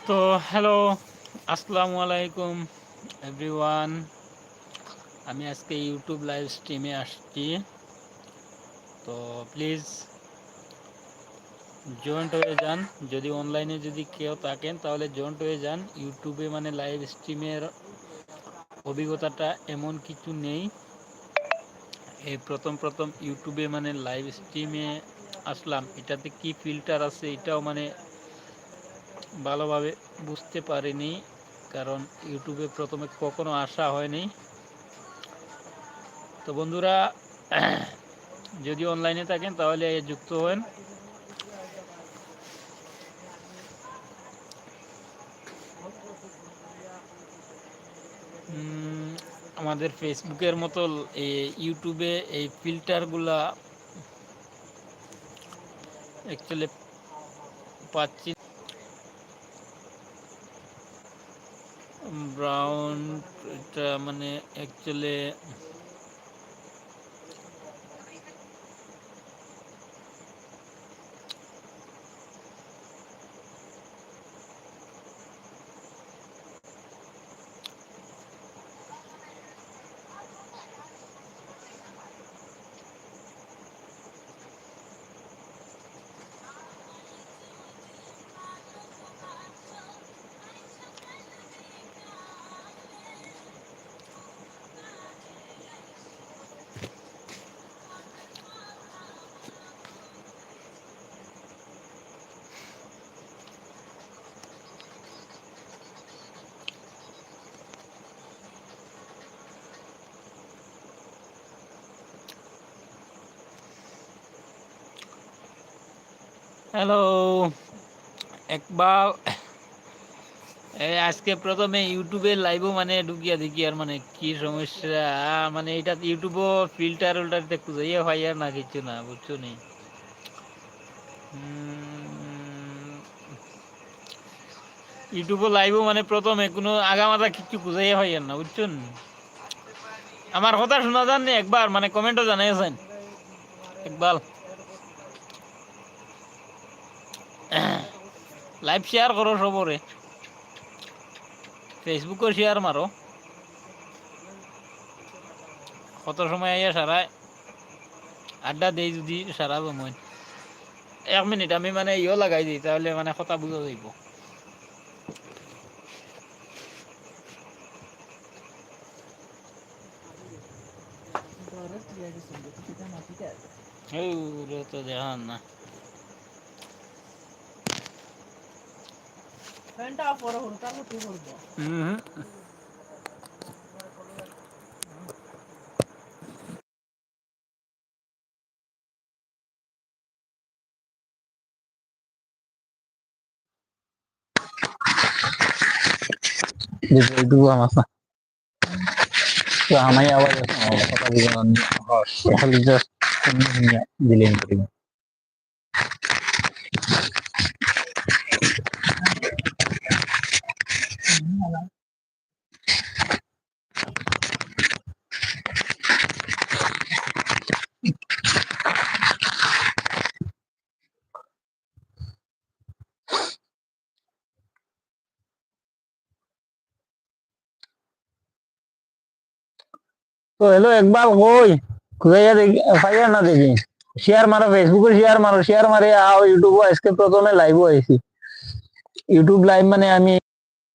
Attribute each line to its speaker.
Speaker 1: তো হ্যালো, আসসালামু আলাইকুম এভরিওয়ান। আমি আজকে ইউটিউব লাইভ স্ট্রিমে আসছি। তো প্লিজ জয়েন্ট হয়ে যান। যদি অনলাইনে যদি কেউ থাকেন তাহলে জয়েন্ট হয়ে যান। ইউটিউবে মানে লাইভ স্ট্রিমের অভিজ্ঞতাটা এমন কিছু নেই। এই প্রথম ইউটিউবে মানে লাইভ স্ট্রিমে আসলাম, এটাতে কি ফিল্টার আছে এটাও মানে ভালোভাবে বুঝতে পারিনি, কারণ ইউটিউবে প্রথমে কখনো আসা হয়নি। তো বন্ধুরা, যদি অনলাইনে থাকেন তাহলে যুক্ত হন। আমাদের ফেসবুকের মতো ইউটিউবে এই ফিল্টারগুলা অ্যাকচুয়ালি পাচ্ছি। ব্রাউন, এটা মানে অ্যাকচুয়ালি হ্যালো একবার আজকে প্রথমে ইউটিউবের লাইভও মানে ঢুকিয়া দেখি আর মানে কি সমস্যা, মানে এটা ইউটিউবও ফিল্টার উল্টারতে খুঁজাইয়া হয় আর না কিছু না, বুঝছো নি। ইউটিউবও লাইভও মানে প্রথমে কোনো আগামাথা কিছু খুঁজাইয়া হয় আর না, বুঝছো। আমার কথা শোনা যান নি একবার, মানে কমেন্টও জানাইছেন একবার। লাইভ শেয়ার করো সবরে, ফেসবুকও শেয়ার মারো। কত সময় আইয়া সারায় আড্ডা দেই যদি সারা সময়। 1 মিনিট আমি মানে লাগাই দিই, তাহলে মানে কথা বুঝা যাইব। তো দেখান না।
Speaker 2: এইটুকু আমার তো আমি আবার কথা বললাম খালি জাস্ট দিলেন করি। তো হ্যালো একবার কই খুঁজাইয়া দেখি, ফাইয়া না দেখি। শেয়ার মারো, ফেসবুকে শেয়ার মারো, শেয়ার মারে আও ইউটিউব আজকে প্রথমে লাইভ হয়েছি। ইউটিউব লাইভ মানে আমি